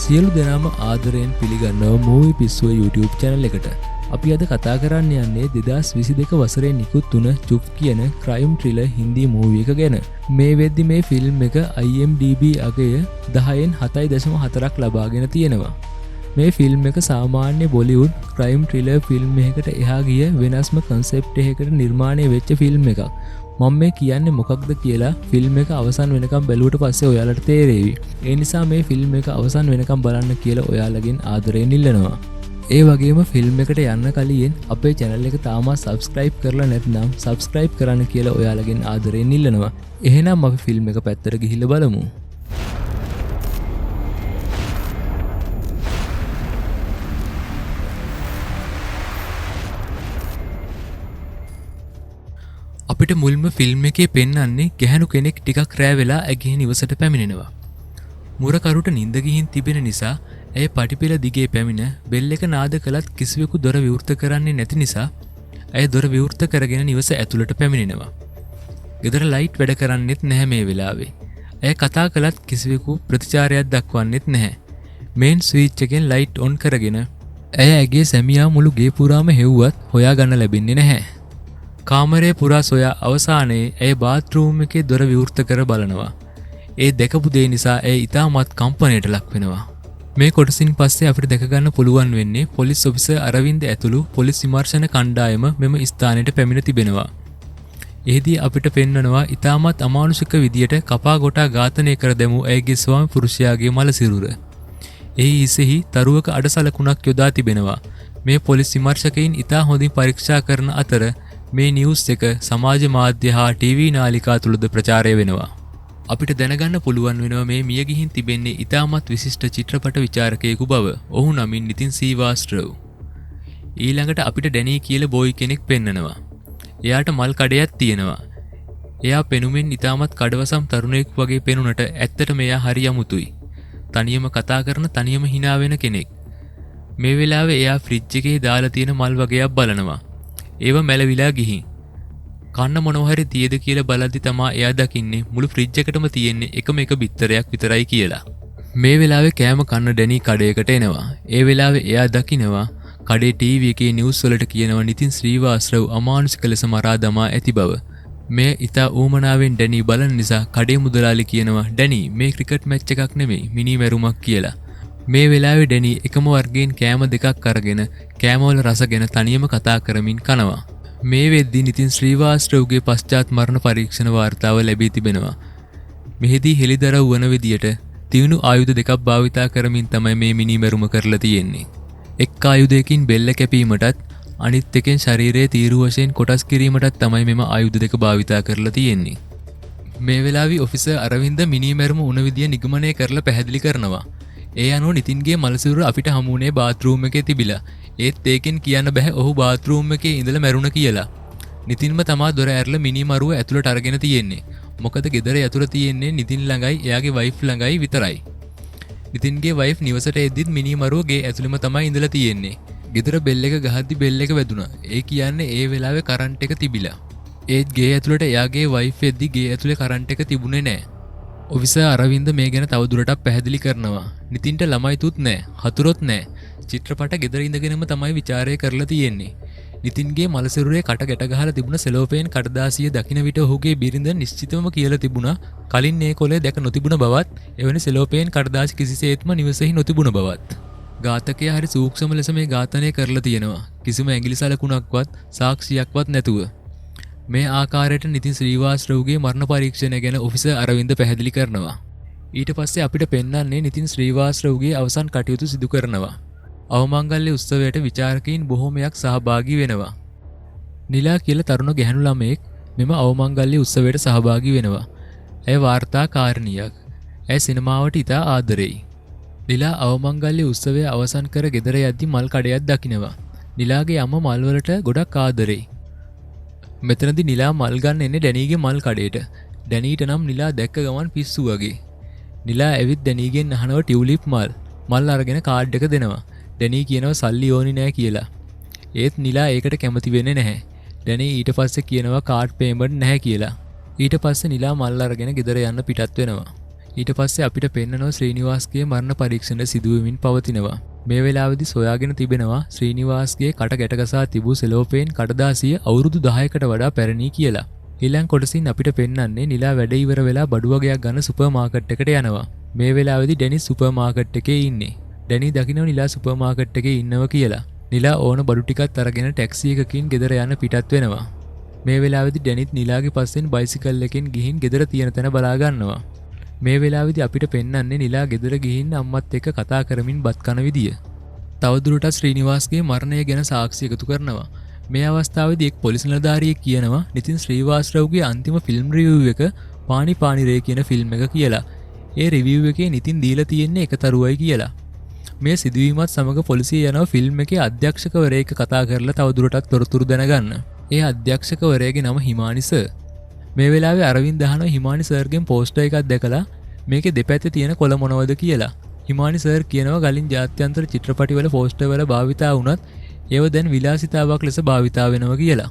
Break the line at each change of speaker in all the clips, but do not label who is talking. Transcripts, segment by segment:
සියලු දෙනාම ආදරයෙන් පිළිගන්නවා මූවි පිස්සුව YouTube channel එකට. අපි අද කතා කරන්න යන්නේ 2022 වසරේ නිකුත් වුණ චුප් කියන crime thriller හින්දි මූවි එක ගැන. මේ වෙද්දි මේ ෆිල්ම් එක IMDb අගය 10න් 7.4ක් ලබාගෙන තියෙනවා. මේ ෆිල්ම් එක සාමාන්‍ය බොලිවුඩ් crime thriller ෆිල්ම් එකකට එහා ගිය වෙනස්ම concept එකකට නිර්මාණය වෙච්ච ෆිල්ම් එකක්. මම මේ කියන්නේ මොකක්ද කියලා ෆිල්ම් එක අවසන් වෙනකම් බැලුවට පස්සේ ඔයාලට තේරෙවි. ඒ නිසා මේ ෆිල්ම් එක අවසන් වෙනකම් බලන්න කියලා ඔයාලගෙන් ආදරයෙන් ඉල්ලනවා. ඒ වගේම ෆිල්ම් එකට යන්න කලින් අපේ channel එක තාමත් subscribe කරලා නැත්නම් subscribe කරන්න කියලා ඔයාලගෙන් ආදරයෙන් ඉල්ලනවා. එහෙනම් අපි ෆිල්ම් එක පැත්තට ගිහිල්ලා බලමු. අපිට මුල්ම ෆිල්ම් එකේ පෙන්වන්නේ ගැහණු කෙනෙක් ටිකක් රෑ වෙලා ඇගේ නිවසට පැමිණෙනවා. මුරකරුට නිින්ද ගිහින් තිබෙන නිසා ඇය පටිපෙළ දිගේ පැමිණ බෙල් එක නාද කළත් කිසිවෙකු දොර විවෘත කරන්නේ නැති නිසා ඇය දොර විවෘත කරගෙන නිවස ඇතුළට පැමිණෙනවා. ගෙදර ලයිට් වැඩ කරන්නේත් නැහැ මේ වෙලාවේ. ඇය කතා කළත් කිසිවෙකු ප්‍රතිචාරයක් දක්වන්නේත් නැහැ. මේන් ස්විච් එකෙන් ලයිට් ඔන් කරගෙන ඇය ඇගේ සැමියා මුළු ගේ පුරාම හෙව්වත් හොයාගන්න ලැබෙන්නේ නැහැ. කාමරේ පුරා සොයා අවසානයේ ඇය බාත්රූම් එකේ දොර විවෘත කර බලනවා. ඒ දැකපු දේ නිසා ඇය ඉතාමත් කම්පනයට ලක් වෙනවා. මේ කොටසින් පස්සේ අපිට දැක ගන්න පුළුවන් වෙන්නේ පොලිස් ඔෆිසර් අරවින්ද ඇතුළු පොලිස් විමර්ශන කණ්ඩායම මෙම ස්ථානයට පැමිණ තිබෙනවා. එහිදී අපිට පෙන්වනවා ඉතාමත් අමානුෂික විදියට කපා ගොටා ඝාතනය කර දැමූ ඇයගේ ස්වාමි පුරුෂයාගේ මල සිරුර. එහි හිසෙහි තරුවක අඩසලකුණක් යොදා තිබෙනවා. මේ පොලිස් විමර්ශකයින් ඉතා හොඳින් පරීක්ෂා කරන අතර මේ නිවුස් එක සමාජ මාධ්‍ය හා ටීවී නාලිකා තුළද ප්‍රචාරය වෙනවා. අපිට දැනගන්න පුළුවන් වෙනවා මේ මිය ගිහින් තිබෙන්නේ ඉතාමත් විශිෂ්ට චිත්‍රපට විචාරකයෙකු බව. ඔහු නමින් නිතින් සීවාස්ට්‍රව්. ඊළඟට අපිට ඩැනී කියලා බෝයි කෙනෙක් පෙන්නනවා. එයාට මල් කඩයක් තියෙනවා. එයා පෙනුමෙන් ඉතාමත් කඩවසම් තරුණයෙක් වගේ පෙනුනට ඇත්තටම එයා හරි අමුතුයි. තනියම කතා කරන තනියම hina වෙන කෙනෙක්. මේ වෙලාවේ එයා ෆ්‍රිජ් එකේ දාලා තියෙන මල් වගේක් බලනවා. ඒව මැලවිලා ගිහින් කන්න මොනවා හරි තියද කියලා බලද්දි තමා එයා දකින්නේ මුළු ෆ්‍රිජ් එකටම තියෙන්නේ එකම එක බිත්තරයක් විතරයි කියලා. මේ වෙලාවේ කෑම කන්න ඩැනී කඩේකට එනවා. ඒ වෙලාවේ එයා දකිනවා කඩේ ටීවී එකේ නිවුස් වලට කියනවා නිතින් ශ්‍රීවාස්රව් අමානුෂික ලෙස මරා දමා ඇති බව. මේ ඉතා ඌමනාවෙන් ඩැනී බලන නිසා කඩේ මුදලාලි කියනවා ඩැනී මේ ක්‍රිකට් මැච් එකක් නෙමෙයි මිනි මැරුමක් කියලා. මේ වෙලාවේ ඩැනී එකම වර්ගයෙන් කෑම දෙකක් අරගෙන කෑමවල රස ගැන තනියම කතා කරමින් කනවා. මේ වෙද්දී නිතින් ශ්‍රීවාස්ට්‍රව්ගේ පශ්චාත් මරණ පරීක්ෂණ වාර්තාව ලැබී තිබෙනවා. මෙහිදී හෙළිදරව් වන විදියට තියුණු ආයුධ දෙකක් භාවිතා කරමින් තමයි මේ මිනි මැරුම කරලා තියෙන්නේ. එක් ආයුධයකින් බෙල්ල කැපීමටත් අනිත් එකෙන් ශරීරයේ තීරු වශයෙන් කොටස් කිරීමටත් තමයි මෙම ආයුධ දෙක භාවිතා කරලා තියෙන්නේ. මේ වෙලාවේ ඔෆිසර් අරවින්ද මිනි මැරුම වුණ විදිය නිගමනය කරලා පැහැදිලි කරනවා. ඒ අනුව නිතින්ගේ මලසිරුර අපිට හමුුනේ බාත්රූම් එකේ තිබිලා. ඒත් ඒකෙන් කියන්න බෑ ඔහු බාත්රූම් එකේ ඉඳලා මැරුණ කියලා. නිතින්ම තමා දොර ඇරලා මිනි මරුව ඇතුළට අරගෙන තියෙන්නේ. මොකද ගෙදර යතුරු තියෙන්නේ නිතින් ළඟයි එයාගේ වයිෆ් ළඟයි විතරයි. නිතින්ගේ වයිෆ් නිවසට එද්දිත් මිනි මරුව ගේ ඇතුළෙම තමයි ඉඳලා තියෙන්නේ. ගෙදර බෙල් එක ගහද්දි බෙල් එක වැදුනා. ඒ කියන්නේ ඒ වෙලාවේ කරන්ට් එක තිබිලා. ඒත් ගේ ඇතුළට එයාගේ වයිෆ් එද්දි ගේ ඇතුලේ කරන්ට් එක තිබුණේ නෑ. ඔෆිසර් අරවින්ද මේ ගැන තවදුරටත් පැහැදිලි කරනවා. නිතින්ට ළමයිතුත් නෑ, හතුරොත් නෑ. චිත්‍රපට ගෙදර ඉඳගෙනම තමයි විචාරය කරලා තියෙන්නේ. නිතින්ගේ මලසිරුරේ කට ගැට ගහලා තිබුණ සෙලෝපේන් කඩදාසිය දකින්න විට ඔහුගේ බිරිඳ නිශ්චිතවම කියලා තිබුණා කලින් මේ කොලේ දැක නොතිබුණ බවත්, එවැනි සෙලෝපේන් කඩදාසි කිසිසේත්ම නිවසෙහි නොතිබුණ බවත්. ඝාතකයා හරි සූක්ෂම ලෙස මේ ඝාතනය කරලා තියෙනවා. කිසිම ඇඟිලි සලකුණක්වත් සාක්ෂියක්වත් නැතුව. මේ ආකාරයට නිතින් ශ්‍රීවාස්ට්‍රව්ගේ මරණ පරීක්ෂණය ගැන ඔෆිසර් අරවින්ද පැහැදිලි කරනවා. ඊට පස්සේ අපිට පෙන්වන්නේ නිතින් ශ්‍රීවාස්ට්‍රව්ගේ අවසන් කටයුතු සිදු කරනවා. අවමංගල්‍ය උත්සවයට විචාරකයින් බොහෝමයක් සහභාගී වෙනවා. නිලා කියලා තරුණ ගැහැණු ළමයෙක් මෙම අවමංගල්‍ය උත්සවයට සහභාගී වෙනවා. ඇය වාර්තාකාරිනියක්. ඇය සිනමාවට ඉතා ආදරෙයි. නිලා අවමංගල්‍ය උත්සවය අවසන් කර ගෙදර යද්දි මල් කඩයක් දකිනවා. නිලාගේ අම්මා මල් වලට ගොඩක් ආදරෙයි. මෙතනදී නිලා මල් ගන්න එන්නේ ඩැනීගේ මල් කඩේට. ඩැනීට නම් නිලා දැක්ක ගමන් පිස්සු වගේ. නිලා ඇවිත් ඩැනීගෙන් අහනවා ටියුලිප් මල් අරගෙන කාඩ් එක දෙනවා. ඩැනී කියනවා සල්ලි ඕනි නෑ කියලා. ඒත් නිලා ඒකට කැමති වෙන්නේ නැහැ. ඩැනී ඊට පස්සේ කියනවා කාඩ් පේමන්ට් නැහැ කියලා. ඊට පස්සේ නිලා මල් අරගෙන ගෙදර යන්න පිටත් වෙනවා. ඊට පස්සේ අපිට පෙන්නනවා ශ්‍රීනිවාස්ගේ මරණ පරීක්ෂණ සිදුවමින් පවතිනවා. මේ වෙලාවේදී සොයාගෙන තිබෙනවා ශ්‍රීනිවාස්ගේ කට ගැටගසා තිබූ සෙලෝපේන් කඩදාසිය අවුරුදු 10කට වඩා පැරණි කියලා. ඊළඟ කොටසින් අපිට පෙන්වන්නේ නිලා වැඩ ඉවර වෙලා බඩු වගයක් ගන්න සුපර් මාකට් එකට යනවා. මේ වෙලාවේදී ඩෙනිස් සුපර් මාකට් එකේ ඉන්නේ. ඩැනි දකින්න නිලා සුපර් මාකට් එකේ ඉන්නවා කියලා. නිලා ඕන බඩු ටිකක් අරගෙන ටැක්සි එකකින් ගෙදර යන්න පිටත් වෙනවා. මේ වෙලාවේදී ඩැනිත් නිලාගේ පස්සෙන් බයිසිකල් එකෙන් ගිහින් ගෙදර තියෙන තැන බලා ගන්නවා. මේ වෙලාවේදී අපිට පෙන්වන්නේ නිලා ගෙදර ගිහින් අම්මත් එක්ක කතා කරමින් බත් කන විදිය. තවදුරටත් ශ්‍රීනිවාස්ගේ මරණය ගැන සාක්ෂි එකතු කරනවා. මේ අවස්ථාවේදී එක් පොලිස් නිලධාරියෙක් කියනවා නිතින් ශ්‍රීවාස්රව්ගේ අන්තිම ෆිල්ම් රිවිව් එක පානි පානි රේ කියන ෆිල්ම් එක කියලා. ඒ රිවිව් එකේ නිතින් දීලා තියෙන්නේ එක තරුවයි කියලා. මේ සිදුවීමත් සමග පොලිසිය යනවා ෆිල්ම් එකේ අධ්‍යක්ෂකවරයෙක් කතා කරලා තවදුරටත් තොරතුරු දැනගන්න. ඒ අධ්‍යක්ෂකවරයාගේ නම හිමානි සර්. මේ වෙලාවේ අරවින්ද අහනවා හිමානි සර්ගෙන් පෝස්ටර් එකක් දැකලා මේකේ දෙපැත්තේ තියෙන කොළ මොනවද කියලා. හිමානි සර් කියනවා ගලින් ජාත්‍යන්තර චිත්‍රපටිවල පෝස්ටර් වල භාවිතා වුණත් ඒව දැන් විලාසිතාවක් ලෙස භාවිතා වෙනවා කියලා.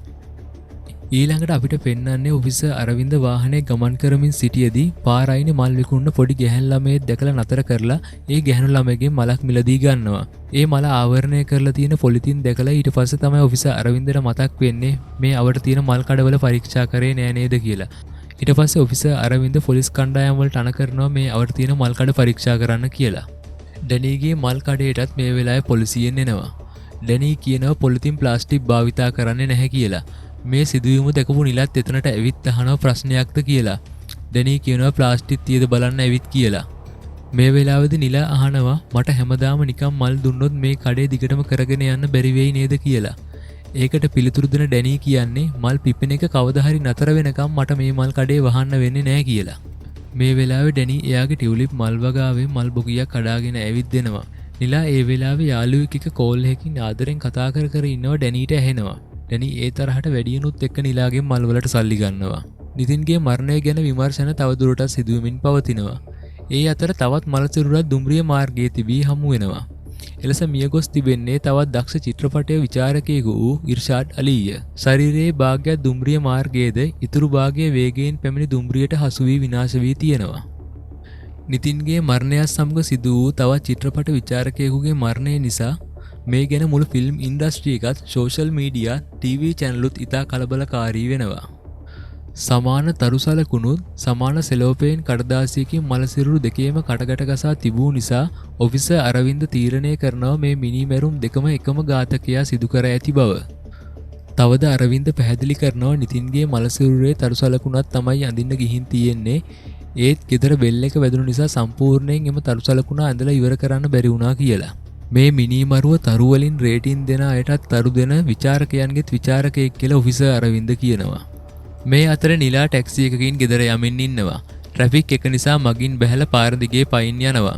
ඊළඟට අපිට පෙන්වන්නේ ඔෆිසර් අරවින්ද වාහනේ ගමන් කරමින් සිටියේදී පාරයිනේ මල් විකුණන පොඩි ගැහැණු ළමයෙක් දැකලා නතර කරලා ඒ ගැහැණු ළමයාගෙන් මලක් මිලදී ගන්නවා. ඒ මල ආවරණය කරලා තියෙන පොලිතින් දැකලා ඊට පස්සේ තමයි ඔෆිසර් අරවින්දට මතක් වෙන්නේ මේ අවට තියෙන මල් කඩවල පරීක්ෂා කරේ නෑ නේද කියලා. ඊට පස්සේ ඔෆිසර් අරවින්ද පොලිස් කණ්ඩායම් වලට අණ කරනවා මේ අවට තියෙන මල් කඩ පරීක්ෂා කරන්න කියලා. ඩැනීගේ මල් කඩේටත් මේ වෙලාවේ පොලිසියෙන් එනවා. ඩැනී කියනවා පොලිතින් ප්ලාස්ටික් භාවිතා කරන්නේ නැහැ කියලා. මේ සිදුවීම දැකපු නිලත් එතනට ඇවිත් අහනවා ප්‍රශ්නයක්ද කියලා. ඩැනී කියනවා ප්ලාස්ටික් තියද බලන්න ඇවිත් කියලා. මේ වෙලාවේදී නිලා අහනවා මට හැමදාම නිකන් මල් දුන්නොත් මේ කඩේ දිගටම කරගෙන යන්න බැරි වෙයි නේද කියලා. ඒකට පිළිතුරු දෙන ඩැනී කියන්නේ මල් පිපෙන එක කවදා හරි නතර වෙනකම් මට මේ මල් කඩේ වහන්න වෙන්නේ නැහැ කියලා. මේ වෙලාවේ ඩැනී එයාගේ ටියුලිප් මල් වගාවේ මල් බොකියක් කඩාගෙන ඇවිත් දෙනවා. නිලා ඒ වෙලාවේ යාළුවෙක් එක්ක කෝල් එකකින් ආදරෙන් කතා කර කර ඉන්නවා ඩැනීට ඇහෙනවා. ඩැනී ඒ තරහට වැඩියනුත් එක්ක නිලාගෙන් මල් වලට සල්ලි ගන්නවා. නිතින්ගේ මරණය ගැන විමර්ශන තවදුරටත් සිදුවෙමින් පවතිනවා. ඒ අතර තවත් මල සිරුරක් දුම්රිය මාර්ගයේ තිබී හමු වෙනවා. එලෙස මියගොස් තිබෙන්නේ තවත් දක්ෂ චිත්‍රපටයේ විචාරකයෙකු වූ ඉර්ෂාඩ් අලීය. ශරීරයේ භාගයක් දුම්රිය මාර්ගයේද ඉතුරු භාගයේ වේගයෙන් පැමිණි දුම්රියට හසු වී විනාශ වී තියෙනවා. නිතින්ගේ මරණයත් සමග සිදු වූ තවත් චිත්‍රපට විචාරකයෙකුගේ මරණය නිසා මේ ගැන මුළු ෆිල්ම් ඉන්ඩස්ට්‍රි එකත් සෝෂල් මීඩියා ටීවී චැනලුත් ඉතා කලබලකාරී වෙනවා. සමාන තරුසලකුණුත් සමාන සෙලෝපේන් කඩදාසියකින් මල සිරුරු දෙකේම කටගැට ගසා තිබූ නිසා ඔෆිසර් අරවින්ද තීරණය කරනවා මේ මිනිමැරුම් දෙකම එකම ඝාතකයා සිදු කර ඇති බව. තවද අරවින්ද පැහැදිලි කරනවා නිතින්ගේ මල සිරුරේ තරුසලකුණක් තමයි අඳින්න ගිහින් තියෙන්නේ. ඒත් ගෙදර බෙල් එක වැදුණු නිසා සම්පූර්ණයෙන් එම තරුසලකුණ ඇඳලා ඉවර කරන්න බැරි වුණා කියලා. මේ මිනිමරුව තරු වලින් රේටින් දෙන අයටත් තරු දෙන විචාරකයන්ගෙත් විචාරකයෙක් කියලා ඔෆිසර් අරවින්ද කියනවා. මේ අතර නිලා ටැක්සි එකකින් ගෙදර යමින් ඉන්නවා. ට්‍රැෆික් එක නිසා මගින් බැහැලා පාර දිගේ පයින් යනවා.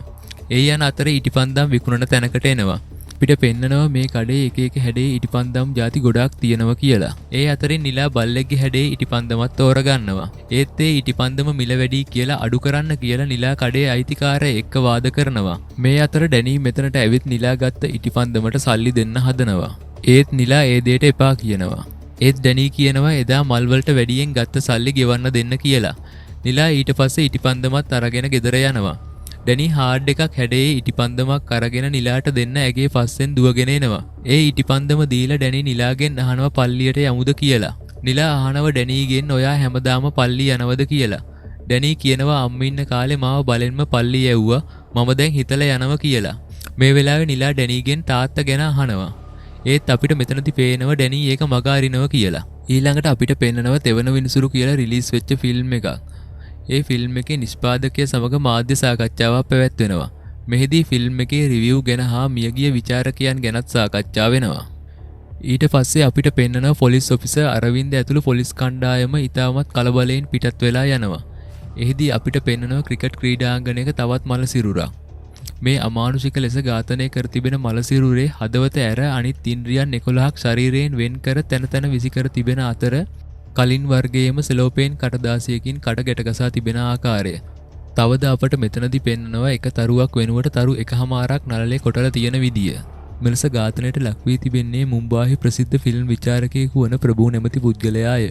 ඒ යන අතර ඉටිපන්දම් විකුණන තැනකට එනවා. අපිට පෙන්නනවා මේ කඩේ එක එක හැඩේ ඉටිපන්දම් ಜಾති ගොඩාක් තියෙනවා කියලා. ඒ අතරින් නිලා බල්ලෙක්ගේ හැඩේ ඉටිපන්දමත් තෝරගන්නවා. ඒත් ඒ ඉටිපන්දම මිල වැඩි කියලා අඩු කරන්න කියලා නිලා කඩේ අයිතිකාරය එක්ක වාද කරනවා. මේ අතර ඩැනී මෙතනට ඇවිත් නිලා ගත්ත ඉටිපන්දමට සල්ලි දෙන්න හදනවා. ඒත් නිලා ඒ දෙයට එපා කියනවා. ඒත් ඩැනී කියනවා එදා මල් වලට වැඩියෙන් ගත්ත සල්ලි ගෙවන්න දෙන්න කියලා. නිලා ඊට පස්සේ ඉටිපන්දමත් අරගෙන ගෙදර යනවා. ඩැනී හාඩ් එකක් හැඩේ ඉටිපන්දමක් අරගෙන නිලාට දෙන්න ඇගේ පස්සෙන් දුවගෙන එනවා. ඒ ඉටිපන්දම දීලා ඩැනී නිලාගෙන් අහනවා පල්ලියට යමුද කියලා. නිලා අහනවා ඩැනීගෙන් ඔයා හැමදාම පල්ලි යනවද කියලා. ඩැනී කියනවා අම්ම ඉන්න කාලේ මාව බලෙන්ම පල්ලි යවුවා. මම දැන් හිතලා යනවා කියලා. මේ වෙලාවේ නිලා ඩැනීගෙන් තාත්තා ගැන අහනවා. ඒත් අපිට මෙතනදි පේනවා ඩැනී ඒක මග අරිනවා කියලා. ඊළඟට අපිට පෙන්නනවා තෙවන විනිසුරු කියලා රිලීස් වෙච්ච ෆිල්ම් එකක්. ඒ ෆිල්ම් එකේ නිෂ්පාදකයා සමග මාධ්‍ය සාකච්ඡාවක් පැවැත්වෙනවා. මෙහිදී ෆිල්ම් එකේ රිවිව් ගැන හා මියගිය විචාරකයන් ගැනත් සාකච්ඡා වෙනවා. ඊට පස්සේ අපිට පෙන්නනවා පොලිස් ඔෆිසර් අරවින්ද ඇතුළු පොලිස් කණ්ඩායම ඉතාමත් කලබලයෙන් පිටත් වෙලා යනවා. එහිදී අපිට පෙන්නනවා ක්‍රිකට් ක්‍රීඩාංගණයක තවත් මල සිරුරක්. මේ අමානුෂික ලෙස ඝාතනය කර තිබෙන මල සිරුරේ හදවත ඇර අනිත් ඉන්ද්‍රියන් 11ක් ශරීරයෙන් වෙන් කර තැන තැන විසිකර තිබෙන අතර කලින් වර්ගයේම සෙලෝපේන් කටදාසියකින් කට ගැට ගසා තිබෙන ආකාරය. තවද අපට මෙතනදී පෙන්නනවා එක තරුවක් වෙනුවට තරු එකහමාරක් නළලේ කොටලා තියෙන විදිය. මෙලෙස ඝාතනයට ලක් වී තිබෙන්නේ මුම්බාහි ප්‍රසිද්ධ ෆිල්ම් විචාරකයෙකු වන ප්‍රභූ නැමැති පුද්ගලයාය.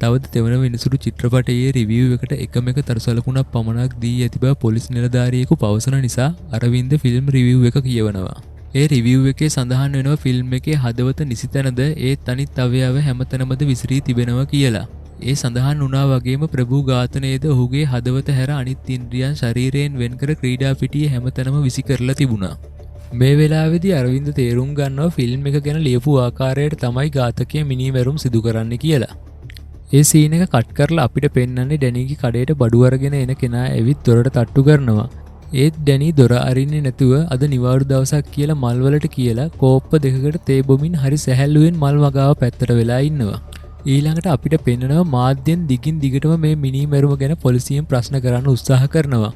තවද තෙවන වෙනසුරු චිත්‍රපටයේ රිවිව් එකට එකම එක තරසලකුණක් පමණක් දී ඇති බව පොලිස් නිලධාරියෙකු පවසන නිසා අරවින්ද ෆිල්ම් රිවිව් එක කියවනවා. ඒ රිවිව් එකේ සඳහන් වෙනවා ෆිල්ම් එකේ හදවත නිසිතැනද ඒත් අනිත් අවයව හැමතැනමද විසිරී තිබෙනවා කියලා. ඒ සඳහන් වුණා වගේම ප්‍රභූ ඝාතනයේද ඔහුගේ හදවත හැර අනිත් ඉන්ද්‍රියන් ශරීරයෙන් වෙන්කර ක්‍රීඩා පිටියේ හැමතැනම විසි කරලා තිබුණා. මේ වෙලාවේදී අරවින්ද තේරුම් ගන්නවා ෆිල්ම් එක ගැන ලියපු ආකාරයට තමයි ඝාතකයා මිනිමැරුම් සිදු කරන්නේ කියලා. ඒ සීන් එක කට් කරලා අපිට පෙන්වන්නේ ඩැනීගේ කඩේට බඩු අරගෙන එන කෙනා ඇවිත් දොරට තට්ටු කරනවා. ඒත් ඩැනී දොර අරින්නේ නැතුව අද නිවාඩු දවසක් කියලා මල්වලට කියලා කෝප්ප දෙකකට තේ බොමින් හරි සැහැල්ලුවෙන් මල් වගාව පැත්තට වෙලා ඉන්නවා. ඊළඟට අපිට පෙන්වනවා මාධ්‍යෙන් දිගින් දිගටම මේ මිනිමැරුම ගැන පොලිසියෙන් ප්‍රශ්න කරන්න උත්සාහ කරනවා.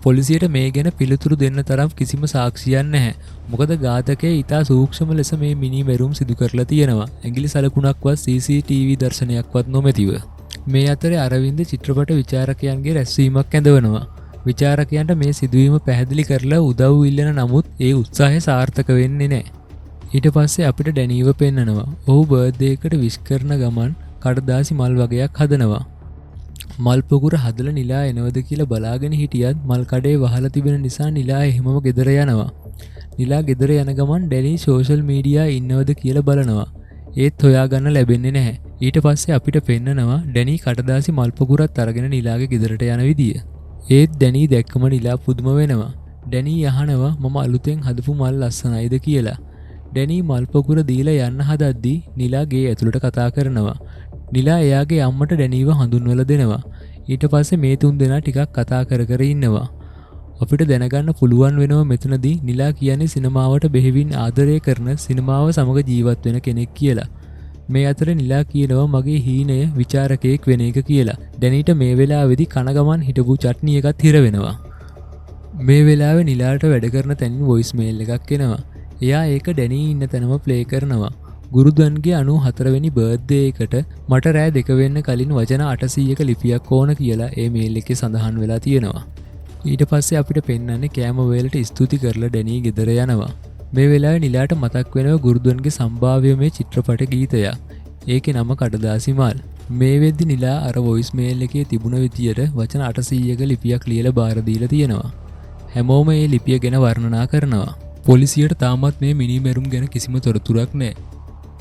පොලිසියට මේ ගැන පිළිතුරු දෙන්න තරම් කිසිම සාක්ෂියක් නැහැ. මොකද ඝාතකයා ඊටා සූක්ෂම ලෙස මේ මිනිමැරුම් සිදු කරලා තියෙනවා. ඇඟිලි සලකුණක්වත් CCTV දර්ශනයක්වත් නොමැතිව. මේ අතරේ අරවින්ද චිත්‍රපට විචාරකයන්ගේ රැස්වීමක් ඇඳවනවා. විචාරකයන්ට මේ සිදුවීම පැහැදිලි කරලා උදව් ඉල්ලන නමුත් ඒ උත්සාහය සාර්ථක වෙන්නේ නැහැ. ඊට පස්සේ අපිට ඩැනීව පෙන්නනවා. ඔහු බර්ත්ඩේ එකට විශ් කරන ගමන් කඩදාසි මල් වගයක් හදනවා. මල් පොකුර හදලා නිලා එනවද කියලා බලාගෙන හිටියත් මල් කඩේ වහලා තිබෙන නිසා නිලා එහෙමම ගෙදර යනවා. නිලා ගෙදර යන ගමන් ඩැනී සෝෂල් මීඩියා ඉන්නවද කියලා බලනවා. ඒත් හොයාගන්න ලැබෙන්නේ නැහැ. ඊට පස්සේ අපිට පෙන්නනවා ඩැනී කඩදාසි මල් පොකුරත් අරගෙන නිලාගේ ගෙදරට යන විදිය. ඒත් ඩැනී දැක්කම නිලා පුදුම වෙනවා. ඩැනී අහනවා මම අලුතෙන් හදපු මල් ලස්සනයිද කියලා. ඩැනී මල් පොකුර දීලා යන්න හදද්දී නිලා ගේ ඇතුළට කතා කරනවා. නිලා එයාගේ අම්මට ඩැනීව හඳුන්වලා දෙනවා. ඊට පස්සේ මේ තුන් දෙනා ටිකක් කතා කර කර ඉන්නවා. අපිට දැනගන්න පුළුවන් වෙනවා මෙතනදී නිලා කියන්නේ සිනමාවට බෙහෙවින් ආදරය කරන සිනමාව සමග ජීවත් වෙන කෙනෙක් කියලා. මේ අතර නිලා කියනවා මගේ හීනය විචාරකයෙක් වෙන එක කියලා. ඩැනීට මේ වෙලාවේදී කන ගමන් හිටපු චට්නි එකත් හිර වෙනවා. මේ වෙලාවේ නිලාට වැඩ කරන තැනින් වොයිස් මේල් එකක් එනවා. එයා ඒක ඩැනී ඉන්න තැනම ප්ලේ කරනවා. ගුරුදන්ගේ 94 වෙනි බර්ත්ඩේ එකට මට රෑ 2 වෙන්න කලින් වචන 800ක ලිපියක් ඕන කියලා ඒ මේල් එකේ සඳහන් වෙලා තියෙනවා. ඊට පස්සේ අපිට පෙන්වන්නේ කෑම වේලට ස්තුති කරලා ඩැනී ගෙදර යනවා. මේ වෙලාවේ නිලාට මතක් වෙනවා ගුරුදන්ගේ සම්භාව්‍යමය චිත්‍රපට ගීතයක්. ඒකේ නම කඩදාසි මල්. මේ වෙද්දි නිලා අර වොයිස් මේල් එකේ තිබුණ විදියට වචන 800ක ලිපියක් ලියලා බාර දීලා තියෙනවා. හැමෝම මේ ලිපිය ගැන වර්ණනා කරනවා. පොලිසියට තාමත් මේ මිනිමැරුම් ගැන කිසිම තොරතුරක් නැහැ.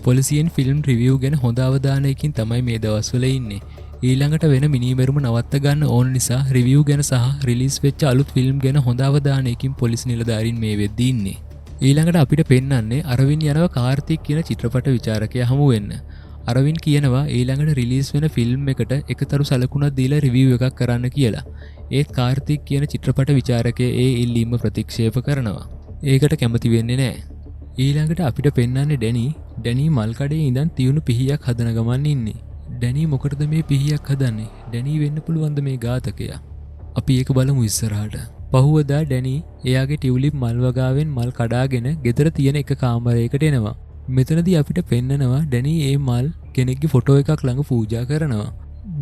පොලිසියෙන් ෆිල්ම් රිවිව් ගැන හොඳ අවධානයකින් තමයි මේ දවස්වල ඉන්නේ. ඊළඟට වෙන මිනිමැරුම නවත්ත ගන්න ඕන නිසා රිවිව් ගැන සහ රිලීස් වෙච්ච අලුත් ෆිල්ම් ගැන හොඳ අවධානයකින් පොලිස් නිලධාරීන් මේ වෙද්දී ඉන්නේ. ඊළඟට අපිට පෙන්වන්නේ අරවින් යනවා කාර්තික් කියන චිත්‍රපට විචාරකයා හමු වෙන්න. අරවින් කියනවා ඊළඟට රිලීස් වෙන ෆිල්ම් එකට එකතරු සලකුණක් දීලා රිවිව් එකක් කරන්න කියලා. ඒත් කාර්තික් කියන චිත්‍රපට විචාරකයා ඒ ඉල්ලීම ප්‍රතික්ෂේප කරනවා. ඒකට කැමති වෙන්නේ නැහැ. ඊළඟට අපිට පෙන්වන්නේ ඩැනී මල් කඩේ ඉඳන් තියුණු පිහියක් හදන ගමන් ඉන්නේ. ඩැනී මොකටද මේ පිහියක් හදන්නේ? ඩැනී වෙන්න පුළුවන්ද මේ ඝාතකයා? අපි ඒක බලමු ඉස්සරහට. පහුවදා ඩැනී එයාගේ ටියුලිප් මල් වගාවෙන් මල් කඩාගෙන ගෙදර තියෙන එක කාමරයකට එනවා. මෙතනදී අපිට පෙන්නනවා ඩැනී ඒ මල් කෙනෙක්ගේ ෆොටෝ එකක් ළඟ පූජා කරනවා.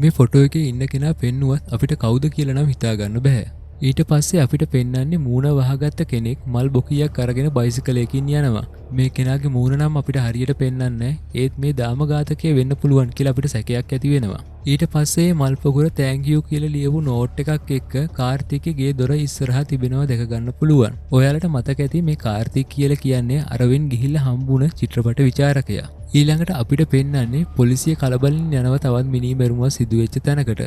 මේ ෆොටෝ එකේ ඉන්න කෙනා පෙන්නුවත් අපිට කවුද කියලා නම් හිතා ගන්න බෑ. ඊට පස්සේ අපිට පෙන්වන්නේ මූණ වහගත්ත කෙනෙක් මල් බොකියක් අරගෙන බයිසිකලයකින් යනවා. මේ කෙනාගේ මූණ නම් අපිට හරියට පෙන්වන්නේ ඒත් මේ දාමඝාතකය වෙන්න පුළුවන් කියලා අපිට සැකයක් ඇති වෙනවා. ඊට පස්සේ මල් පොකුර තෑන්ක් යූ කියලා ලියපු නෝට් එකක් එක්ක කාර්තික්ගේ ගේ දොර ඉස්සරහා තිබෙනවා දැක ගන්න පුළුවන්. ඔයාලට මතක ඇති මේ කාර්තික් කියලා කියන්නේ අරවින් ගිහිල්ලා හම්බුණ චිත්‍රපට විචාරකයා. ඊළඟට අපිට පෙන්වන්නේ පොලිසිය කලබලින් යනවා තවත් මිනිමැරුමක් සිදුවෙච්ච තැනකට.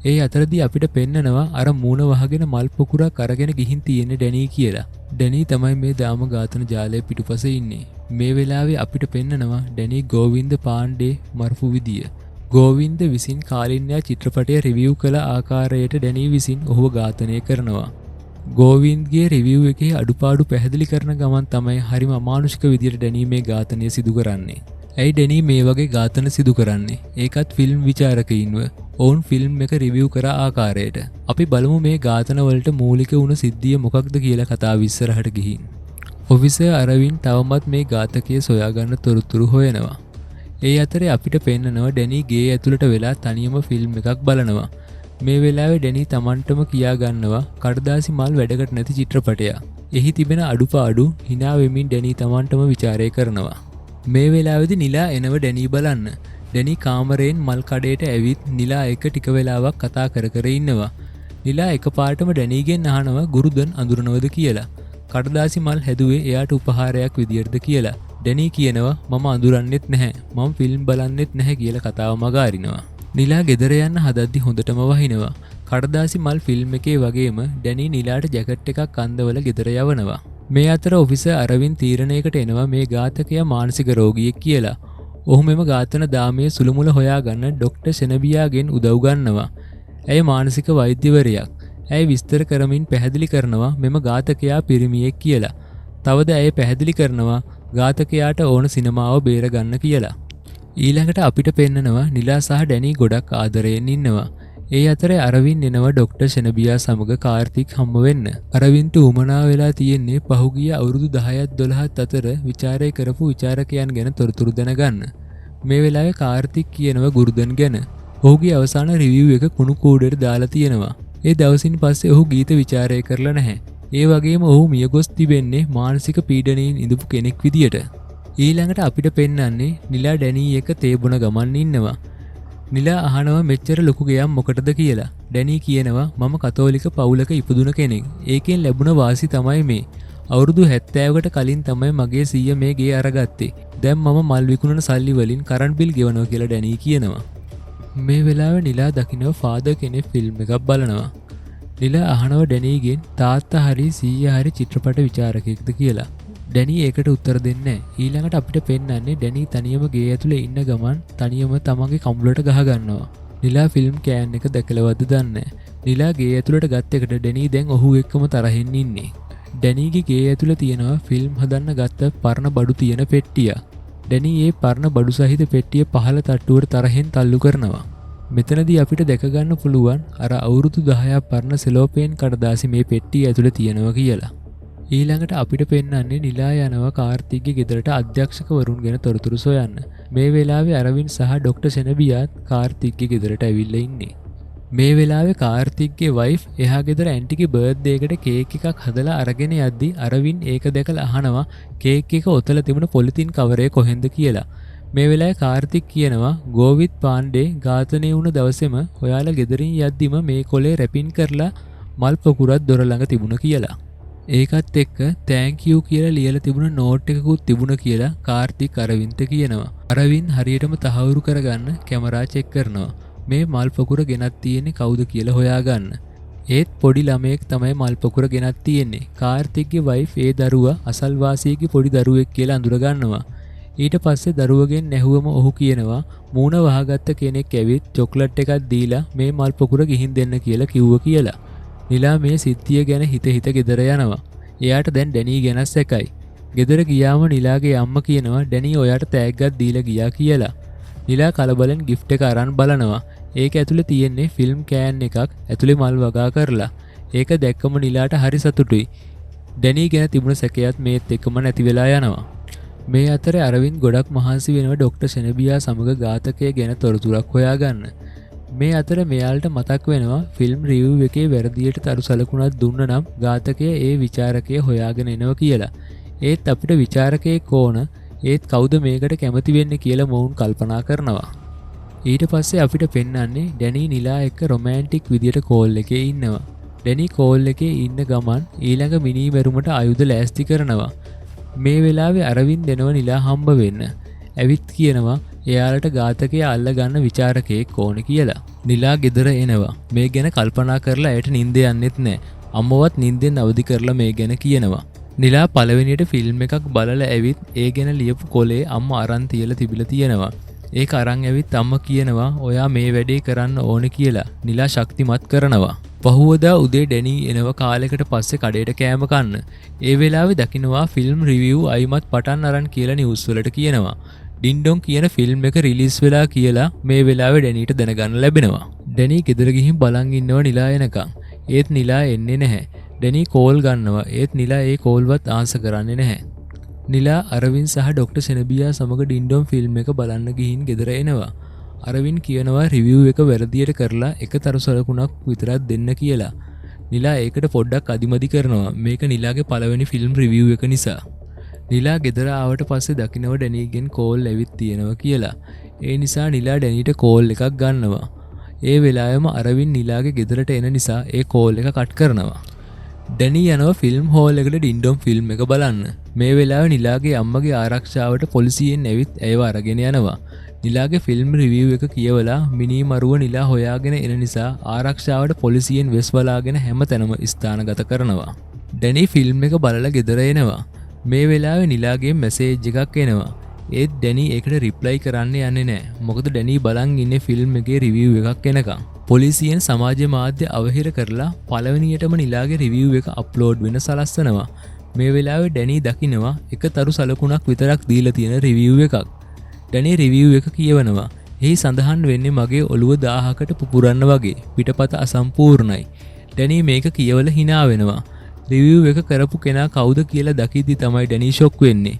ඒ අතරදී අපිට පෙන්නනවා අර මූණ වහගෙන මල් පොකුරක් අරගෙන ගිහින් තියෙන්නේ ඩැනී කියලා. ඩැනී තමයි මේ දාම ඝාතන ජාලය පිටුපසේ ඉන්නේ. මේ වෙලාවේ අපිට පෙන්නනවා ඩැනී ගෝවින්ද පාණ්ඩේ මරපු විදිය. ගෝවින්ද විසින් කාලින්යා චිත්‍රපටය රිවිව් කළ ආකාරයට ඩැනී විසින් ඔහුව ඝාතනය කරනවා. ගෝවින්ද්ගේ රිවිව් එකේ අඩුපාඩු පැහැදිලි කරන ගමන් තමයි හරිම අමානුෂික විදියට ඩැනී මේ ඝාතනය සිදු කරන්නේ. ඇයි ඩැනී මේ වගේ ඝාතන සිදු කරන්නේ? ඒකත් ෆිල්ම් විචාරකයින්ව. ඔවුන් ෆිල්ම් එක රිවිව් කර ආකාරයට. අපි බලමු මේ ඝාතන වලට මූලික වුණ සිද්ධිය මොකක්ද කියලා කතාව ඉස්සරහට ගිහින්. ඔෆිසර් අරවින් තවමත් මේ ඝාතකය සොයාගන්න තොරතුරු හොයනවා. ඒ අතරේ අපිට පෙන්නනවා ඩැනී ගේ ඇතුළට වෙලා තනියම ෆිල්ම් එකක් බලනවා. මේ වෙලාවේ ඩැනී Tamanටම කියා ගන්නවා කඩදාසි මල් වැඩකට නැති චිත්‍රපටයක්. එහි තිබෙන අඩුපාඩු hina වෙමින් ඩැනී Tamanටම ਵਿਚාරය කරනවා. මේ වෙලාවේදී නිලා එනව ඩැනී බලන්න. ඩැනී කාමරයෙන් මල් කඩේට ඇවිත් නිලා එක ටික වෙලාවක් කතා කර කර ඉන්නවා. නිලා එකපාරටම ඩැනීගෙන් අහනවා ගුරුදන් අඳුරනවද කියලා. කඩදාසි මල් හැදුවේ එයාට උපහාරයක් විදියටද කියලා. ඩැනී කියනවා මම අඳුරන්නෙත් නැහැ. මම ෆිල්ම් බලන්නෙත් නැහැ කියලා කතාව මග අරිනවා. නිලා ගෙදර යන්න හදද්දි හොඳටම වහිනවා. කඩදාසි මල් ෆිල්ම් එකේ වගේම ඩැනී නිලාට ජැකට් එකක් අන්දවල ගෙදර යවනවා. මේ අතර ඔෆිසර් අරවින් තීරණයකට එනවා මේ ඝාතකයා මානසික රෝගියෙක් කියලා. ඔහු මෙම ඝාතන දාමයේ සුළුමුල හොයාගන්න ඩොක්ටර් සෙනබියාගෙන් උදව් ගන්නවා. ඇය මානසික වෛද්‍යවරියක්. ඇය විස්තර කරමින් පැහැදිලි කරනවා මෙම ඝාතකයා පිරිමියෙක් කියලා. තවද ඇය පැහැදිලි කරනවා ඝාතකයාට ඕන සිනමාව බේරගන්න කියලා. ඊළඟට අපිට පෙන්නනවා නිලා සහ ඩැනී ගොඩක් ආදරයෙන් ඉන්නවා. ඒ අතරේ අරවින් එනවා ඩොක්ටර් ෂෙනබියා සමග කාර්තික් හම්බ වෙන්න. අරවින්ට උමනා වෙලා තියෙන්නේ පහුගිය අවුරුදු 10ත් 12ත් අතර විචාරය කරපු විචාරකයන් ගැන තොරතුරු දැනගන්න. මේ වෙලාවේ කාර්තික් කියනවා ගුරුදන් ගැන. ඔහුගේ අවසාන රිවිව් එක කුණු කූඩේට දාලා තියෙනවා. ඒ දවසින් පස්සේ ඔහු ගීත විචාරය කරලා නැහැ. ඒ වගේම ඔහු මියගොස් තිබෙන්නේ මානසික පීඩනයෙන් ඉඳපු කෙනෙක් විදියට. ඊළඟට අපිට පෙන්වන්නේ නිලා ඩැනී එක තේ බොන ගමන් ඉන්නවා. නිලා අහනවා මෙච්චර ලොකු ගයක් මොකටද කියලා. ඩැනී කියනවා මම කතෝලික පවුලක ඉපදුන කෙනෙක්. ඒකෙන් ලැබුණ වාසි තමයි මේ. අවුරුදු 70කට කලින් තමයි මගේ සීයා මේ ගේ අරගත්තේ. දැන් මම මල් විකුණන සල්ලි වලින් කරන්ට් බිල් ගෙවනවා කියලා ඩැනී කියනවා. මේ වෙලාවේ නිලා දකින්න ෆාදර් කෙනෙක් ෆිල්ම් එකක් බලනවා. නිලා අහනවා ඩැනීගෙන් තාත්තා හරි සීයා හරි චිත්‍රපට විචාරකයෙක්ද කියලා. ඩැනී ඒකට උත්තර දෙන්නේ නැහැ. ඊළඟට අපිට පෙන්වන්නේ ඩැනී තනියම ගේ ඇතුලේ ඉන්න ගමන් තනියම තමන්ගේ කම්බලට ගහ ගන්නවා. නිලා ෆිල්ම් කෑන් එක දැකලවද දන්නේ නැහැ. නිලා ගේ ඇතුලට ගත් එකට ඩැනී දැන් ඔහු එක්කම තරහින් ඉන්නේ. ඩැනීගේ ගේ ඇතුලේ තියෙනවා ෆිල්ම් හදන්න ගත්ත පරණ බඩු තියෙන පෙට්ටිය. ඩැනී ඒ පරණ බඩු සහිත පෙට්ටිය පහළ තට්ටුවට තරහෙන් තල්ලු කරනවා. මෙතනදී අපිට දැක ගන්න පුළුවන් අර අවුරුදු 10ක් පරණ සෙලෝපේන් කඩදාසි මේ පෙට්ටිය ඇතුලේ තියෙනවා කියලා. ඊළඟට අපිට පෙන්වන්නේ නිලා යනවා කාර්තික්ගේ ගෙදරට අධ්‍යක්ෂකවරුන් ගැන තොරතුරු සොයන්න. මේ වෙලාවේ අරවින් සහ ඩොක්ටර් සෙනබියාත් කාර්තික්ගේ ගෙදරට ඇවිල්ලා ඉන්නේ. මේ වෙලාවේ කාර්තික්ගේ වයිෆ් එහා ගෙදර ඇන්ටිගේ බර්ත්ඩේ එකට කේක් එකක් හදලා අරගෙන යද්දි අරවින් ඒක දැකලා අහනවා කේක් එක ඔතලා තිබුණ පොලිතින් කවරේ කොහෙන්ද කියලා. මේ වෙලාවේ කාර්තික් කියනවා ගෝවිත් පාණ්ඩේ ඝාතනය වුණ දවසේම ඔයාලා ගෙදරින් යද්දිම මේ කොලේ රැපින් කරලා මල් පොකුරක් දොර ළඟ තිබුණ කියලා. ඒකත් එක්ක තෑන්ක් යූ කියලා ලියලා තිබුණ නෝට් එකකුත් තිබුණ කියලා කාර්තික් අරවින්ට කියනවා. අරවින් හරියටම තහවුරු කරගන්න කැමරා චෙක් කරනවා. මේ මල් පොකුර ගෙනත් තියෙන්නේ කවුද කියලා හොයාගන්න. ඒත් පොඩි ළමයෙක් තමයි මල් පොකුර ගෙනත් තියෙන්නේ. කාර්තික්ගේ වයිෆ් ඒ දරුවා අසල්වාසියෙක්ගේ පොඩි දරුවෙක් කියලා අඳුර ගන්නවා. ඊට පස්සේ දරුවගෙන් ඇහුවම ඔහු කියනවා මූණ වහගත්ත කෙනෙක් ඇවිත් චොක්ලට් එකක් දීලා මේ මල් පොකුර ගිහින් දෙන්න කියලා කිව්වා කියලා. නිලා මේ සිද්ධිය ගැන හිත ගෙදර යනවා. එයාට දැන් ඩැනී ගැන සැකයි. ගෙදර ගියාම නිලාගේ අම්මා කියනවා ඩැනී ඔයාට තෑග්ගක් දීලා ගියා කියලා. නිලා කලබලෙන් ගිෆ්ට් එක අරන් බලනවා. ඒක ඇතුලේ තියෙන්නේ ෆිල්ම් කෑන් එකක් ඇතුලේ මල් වගා කරලා. ඒක දැක්කම නිලාට හරි සතුටුයි. ඩැනී ගැන තිබුණ සැකයත් මේත් එක්කම නැති වෙලා යනවා. මේ අතරේ අරවින්ද් ගොඩක් මහන්සි වෙනවා ඩොක්ටර් සෙනබියා සමග ඝාතකය ගැන තොරතුරක් හොයාගන්න. මේ අතර මෙයාලට මතක් වෙනවා ෆිල්ම් රිවිව් එකේ වැරදියට තරු සලකුණක් දුන්න නම් ඝාතකය ඒ විචාරකය හොයාගෙන එනවා කියලා. ඒත් අපිට විචාරකයෙක් ඕන. ඒත් කවුද මේකට කැමති වෙන්නේ කියලා මොවුන් කල්පනා කරනවා. ඊට පස්සේ අපිට පෙන්වන්නේ ඩැනී නිලා එක්ක රොමැන්ටික් විදියට කෝල් එකේ ඉන්නවා. ඩැනී කෝල් එකේ ඉන්න ගමන් ඊළඟ මිනී මැරුමට ආයුධ ලෑස්ති කරනවා. මේ වෙලාවේ අරවින්ද් එනවා නිලා හම්බ වෙන්න. ඇවිත් කියනවා එයාලට ඝාතකයා අල්ල ගන්න විචාරකයෙක් ඕන කියලා. නිලා ගෙදර එනවා. මේ ගැන කල්පනා කරලා ඇයට නිින්ද යන්නෙත් නැහැ. අම්මවත් නිින්දෙන් අවදි කරලා මේ ගැන කියනවා. නිලා පළවෙනියට ෆිල්ම් එකක් බලලා ඇවිත් ඒ ගැන ලියපු කොලේ අම්මා අරන් තියලා තිබිලා තියෙනවා. ඒක අරන් ඇවිත් අම්මා කියනවා ඔයා මේ වැඩේ කරන්න ඕන කියලා. නිලා ශක්තිමත් කරනවා. පහුවදා උදේ ඩැනී එනවා කාලයකට පස්සේ කඩේට කෑම කන්න. ඒ වෙලාවේ දකින්නවා ෆිල්ම් රිවිව් අයිමත් පටන් අරන් කියලා නිවුස් වලට කියනවා. ඩින්ඩොන් කියන ෆිල්ම් එක රිලීස් වෙලා කියලා මේ වෙලාවේ ඩැනීට දැනගන්න ලැබෙනවා. ඩැනී ගෙදර ගිහින් බලන් ඉන්නවා නිලා එනකන්. ඒත් නිලා එන්නේ නැහැ. ඩැනී කෝල් ගන්නවා. ඒත් නිලා ඒ කෝල්වත් ආන්සර් කරන්නේ නැහැ. නිලා අරවින් සහ ඩොක්ටර් සෙනබියා සමග ඩින්ඩොන් ෆිල්ම් එක බලන්න ගිහින් ගෙදර එනවා. අරවින් කියනවා රිවිව් එක වැරදියට කරලා එක තරු සලකුණක් විතරක් දෙන්න කියලා. නිලා ඒකට පොඩ්ඩක් අදිමදි කරනවා. මේක නිලාගේ පළවෙනි ෆිල්ම් රිවිව් එක නිසා. නිලා ගෙදර ආවට පස්සේ දකින්නව ඩැනීගෙන් කෝල් ඇවිත් තියෙනවා කියලා. ඒ නිසා නිලා ඩැනීට කෝල් එකක් ගන්නවා. ඒ වෙලාවෙම අරවින් නිලාගේ ගෙදරට එන නිසා ඒ කෝල් එක කට් කරනවා. ඩැනී යනවා ෆිල්ම් හෝල් එකට ඩින්ඩොම් ෆිල්ම් එක බලන්න. මේ වෙලාවේ නිලාගේ අම්මගේ ආරක්ෂාවට පොලිසියෙන් ඇවිත් ඇයව අරගෙන යනවා. නිලාගේ ෆිල්ම් රිවිව් එක කියවලා මිනී මරුව නිලා හොයාගෙන එන නිසා ආරක්ෂාවට පොලිසියෙන් වෙස් වලාගෙන හැමතැනම ස්ථානගත කරනවා. ඩැනී ෆිල්ම් එක බලලා ගෙදර එනවා. මේ වෙලාවේ නිලාගේ මැසේජ් එකක් එනවා. ඒත් ඩැනී ඒකට රිප්ලයි කරන්න යන්නේ නැහැ. මොකද ඩැනී බලන් ඉන්නේ ෆිල්ම් එකේ රිවිව් එකක් එනකම්. පොලිසියෙන් සමාජ මාධ්‍ය අවහිර කරලා පළවෙනියටම නිලාගේ රිවිව් එක අප්ලෝඩ් වෙන සලස්සනවා. මේ වෙලාවේ ඩැනී දකිනවා එක තරු සලකුණක් විතරක් දීලා තියෙන රිවිව් එකක්. ඩැනී රිවිව් එක කියවනවා. එහි සඳහන් වෙන්නේ මගේ ඔළුව 1000කට පුපුරන්න වගේ. පිටපත අසම්පූර්ණයි. ඩැනී මේක කියවලා hina වෙනවා. රිවිව් එක කරපු කෙනා කවුද කියලා දකිද්දි තමයි ඩැනී ෂොක් වෙන්නේ.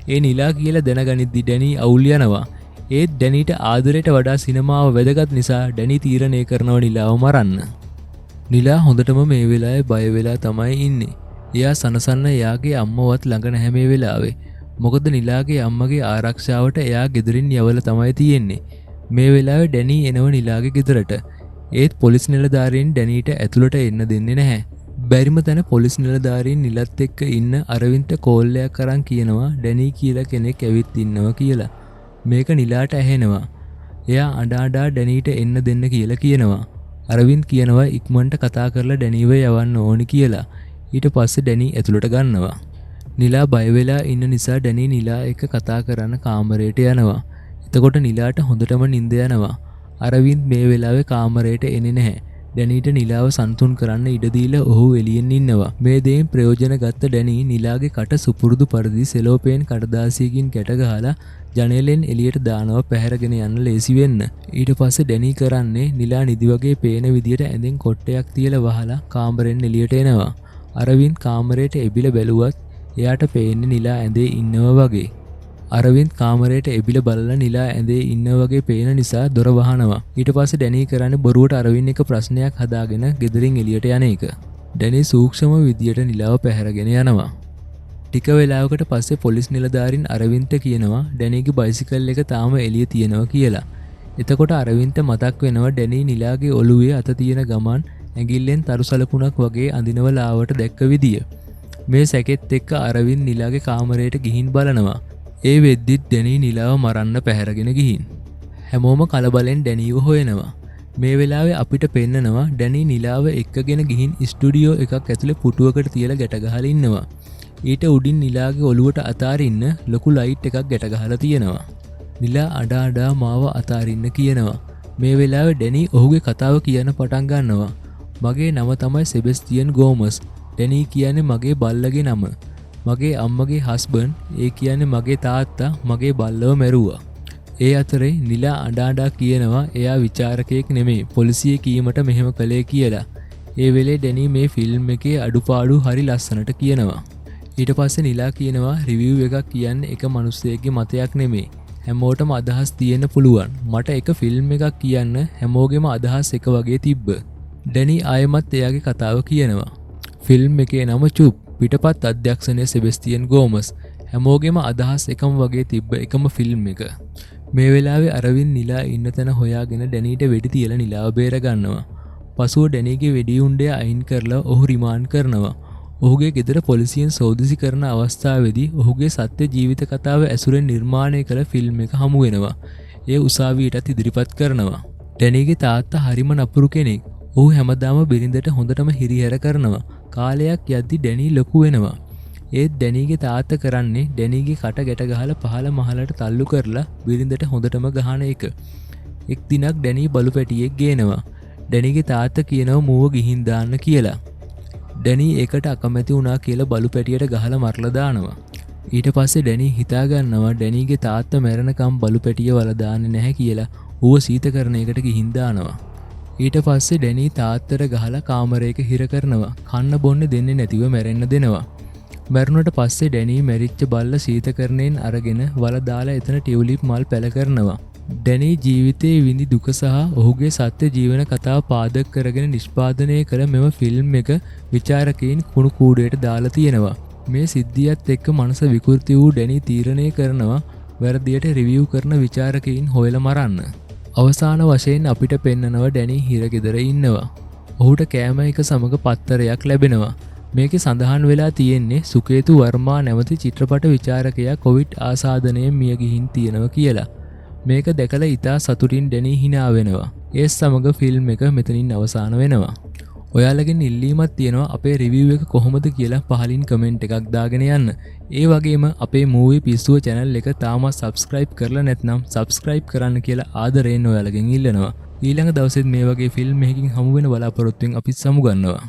ඒ නිලා කියලා දැනගනිද්දි ඩැනී අවුල් යනවා. ඒත් ඩැනීට ආදරයට වඩා සිනමාව වැදගත් නිසා ඩැනී තීරණය කරනවා නිලාව මරන්න. නිලා හොඳටම මේ වෙලාවේ බය වෙලා තමයි ඉන්නේ. එයා සනසන්න එයාගේ අම්මවත් ළඟ නැහැ මේ වෙලාවේ. මොකද නිලාගේ අම්මගේ ආරක්ෂාවට එයා ගෙදරින් යවලා තමයි තියෙන්නේ. මේ වෙලාවේ ඩැනී එනවා නිලාගේ ගෙදරට. ඒත් පොලිස් නිලධාරීන් ඩැනීට ඇතුළට එන්න දෙන්නේ නැහැ. බැරිම තැන පොලිස් නිලධාරීන් නිලත් එක්ක ඉන්න අරවින්ට කෝල් එකක් අරන් කියනවා ඩැනී කියලා කෙනෙක් ඇවිත් ඉන්නවා කියලා. මේක නිලාට ඇහෙනවා. එයා අඬා ඩැනීට එන්න දෙන්න කියලා කියනවා. අරවින්ද් කියනවා ඉක්මනට කතා කරලා ඩැනීව යවන්න ඕනි කියලා. ඊට පස්සේ ඩැනී ඇතුළට ගන්නවා. නිලා බය වෙලා ඉන්න නිසා ඩැනී නිලා එක්ක කතා කරන්න කාමරයට යනවා. එතකොට නිලාට හොඳටම නිින්ද යනවා. අරවින්ද් මේ වෙලාවේ කාමරයට එන්නේ නැහැ. ඩැනීට නිලාව සන්තුන් කරන්න ඉඩ දීලා ඔහු එළියෙන් ඉන්නවා. මේ දේෙන් ප්‍රයෝජන ගත්ත ඩැනී නිලාගේ කට සුපුරුදු පරිදි සෙලෝපේන් කඩදාසියකින් කැට ගහලා ජනේලෙන් එළියට දානවා පැහැරගෙන යන්න ලේසි වෙන්න. ඊට පස්සේ ඩැනී කරන්නේ නිලා නිදි වගේ පේන විදියට ඇඳෙන් කොට්ටයක් තියලා වහලා කාමරෙන් එළියට එනවා. අරවින්ද් කාමරයට එබිල බැලුවත් එයාට පේන්නේ නිලා ඇඳේ ඉන්නවා වගේ. අරවින්ද් කාමරයට එබිල බලලා නිලා ඇඳේ ඉන්නවා වගේ පේන නිසා දොර වහනවා. ඊට පස්සේ ඩැනී කරන්නේ බොරුවට අරවින්ද් එක ප්‍රශ්නයක් හදාගෙන ගෙදරින් එළියට යන එක. ඩැනී සූක්ෂම විදියට නිලාව පැහැරගෙන යනවා. ටික වෙලාවකට පස්සේ පොලිස් නිලධාරීන් අරවින්දට කියනවා ඩැනීගේ බයිසිකල් එක තාම එළිය තියෙනවා කියලා. එතකොට අරවින්දට මතක් වෙනවා ඩැනී නිලාගේ ඔළුවේ අත තියෙන ගමන් ඇඟිල්ලෙන් තරු සලකුණක් වගේ අඳිනවලාවට දැක්ක විදිය. මේ සැකෙත් එක්ක අරවින්ද් නිලාගේ කාමරයට ගිහින් බලනවා. ඒ වෙද්දිත් ඩැනී නිලාව මරන්න පැහැරගෙන ගිහින්. හැමෝම කලබලෙන් ඩැනීව හොයනවා. මේ වෙලාවේ අපිට පෙන්නනවා ඩැනී නිලාව එක්කගෙන ගිහින් ස්ටුඩියෝ එකක් ඇතුලේ පුටුවකට තියලා ගැට ගහලා ඉන්නවා. ඊට උඩින් නිලාගේ ඔළුවට අතාරින්න ලොකු ලයිට් එකක් ගැට ගහලා තියෙනවා. නිලා අඬා මාව අතාරින්න කියනවා. මේ වෙලාවේ ඩැනී ඔහුගේ කතාව කියන්න පටන් ගන්නවා. මගේ නම තමයි සෙබස්තියන් ගෝමස්. ඩැනී කියන්නේ මගේ බල්ලගේ නම. මගේ අම්මගේ හස්බන්ඩ් ඒ කියන්නේ මගේ තාත්තා මගේ බල්ලව මැරුවා. ඒ අතරේ නිලා අඬා කියනවා එයා විචාරකයෙක් නෙමෙයි පොලිසිය කීමට මෙහෙම කළේ කියලා. ඒ වෙලේ ඩැනී මේ ෆිල්ම් එකේ අඩුපාඩු හරි ලස්සනට කියනවා. ඊට පස්සේ නිලා කියනවා රිවිව් එකක් කියන්නේ එක මිනිස්සෙක්ගේ මතයක් නෙමෙයි. හැමෝටම අදහස් තියෙන්න පුළුවන්. මට එක ෆිල්ම් එකක් කියන්න හැමෝගෙම අදහස් එක වගේ තිබ්බ. ඩැනී ආයෙමත් එයාගේ කතාව කියනවා. ෆිල්ම් එකේ නම චුප්. පිටපත් අධ්‍යක්ෂණය සෙබස්තියන් ගෝමස්. හැමෝගෙම අදහස් එකම වගේ තිබ්බ එකම ෆිල්ම් එක. මේ වෙලාවේ අරවින්ද් නිලා ඉන්න තැන හොයාගෙන ඩැනීට වෙඩි තියලා නිලාව බේර ගන්නවා. පසුව ඩැනීගේ වෙඩි උණ්ඩය අයින් කරලා ඔහු රිමාන්ඩ් කරනවා. ඔහුගේ ගෙදර පොලිසියෙන් සෝදිසි කරන අවස්ථාවේදී ඔහුගේ සත්‍ය ජීවිත කතාව ඇසුරෙන් නිර්මාණය කළ ෆිල්ම් එක හමු වෙනවා. ඒ උසාවියටත් ඉදිරිපත් කරනවා. ඩැනීගේ තාත්තා හරිම නපුරු කෙනෙක්. ඔහු හැමදාම බිරිඳට හොඳටම හිරිහැර කරනවා. කාලයක් යද්දි ඩැනී ලොකු වෙනවා. ඒත් ඩැනීගේ තාත්තා කරන්නේ ඩැනීගේ කට ගැට ගහලා පහළ මහලට තල්ලු කරලා බිරිඳට හොඳටම ගහන එක. එක් දිනක් ඩැනී බලු පැටියෙක් ගේනවා. ඩැනීගේ තාත්තා කියනවා මූව ගිහින් දාන්න කියලා. ඩැනී ඒකට අකමැති වුණා කියලා බලු පැටියට ගහලා මරලා දානවා. ඊට පස්සේ ඩැනී හිතා ගන්නවා ඩැනීගේ තාත්තා මැරෙනකම් බලු පැටිය වල දාන්නේ නැහැ කියලා ඌව සීතකරණයකට ගිහින් දානවා. ඊට පස්සේ ඩැනී තාත්තට ගහලා කාමරයක හිර කරනවා. කන්න බොන්න දෙන්නේ නැතිව මැරෙන්න දෙනවා. මැරුණට පස්සේ ඩැනී මැරිච්ච බල්ල සීතකරණයෙන් අරගෙන වල දාලා එතන ටියුලිප් මල් පැල කරනවා. ඩැනී ජීවිතයේ විඳි දුක සහ ඔහුගේ සත්‍ය ජීවන කතාව පාදක කරගෙන නිෂ්පාදනය කළ මෙම ෆිල්ම් එක විචාරකයින් කුණු කූඩුවට දාලා තියෙනවා. මේ සිද්ධියත් එක්ක මනස විකෘති වූ ඩැනි තීරණය කරනවා වැරදියට රිවිව් කරන විචාරකයින් හොයලා මරන්න. අවසාන වශයෙන් අපිට පෙන්නනවා ඩැනි හිරගෙදර ඉන්නවා. ඔහුට කෑම එක සමග පත්තරයක් ලැබෙනවා. මේකේ සඳහන් වෙලා තියෙන්නේ සුකේතු වර්මා නැමැති චිත්‍රපට විචාරකයා කොවිඩ් ආසාදනයෙන් මිය ගිහින් තියෙනවා කියලා. මේක දැකලා ඉතා සතුටින් ඩැනි hina වෙනවා. ඒ සමග ෆිල්ම් එක මෙතනින් අවසන් වෙනවා. ඔයාලගෙන් ඉල්ලීමක් තියෙනවා අපේ රිවිව් එක කොහොමද කියලා පහලින් කමෙන්ට් එකක් දාගෙන යන්න. ඒ වගේම අපේ මූවි පිස්සුව channel එක තාමත් subscribe කරලා නැත්නම් subscribe කරන්න කියලා ආදරයෙන් ඔයාලගෙන් ඉල්ලනවා. ඊළඟ දවසෙත් මේ වගේ ෆිල්ම් එකකින් හමු වෙන බලාපොරොත්තුෙන් අපි සමු ගන්නවා.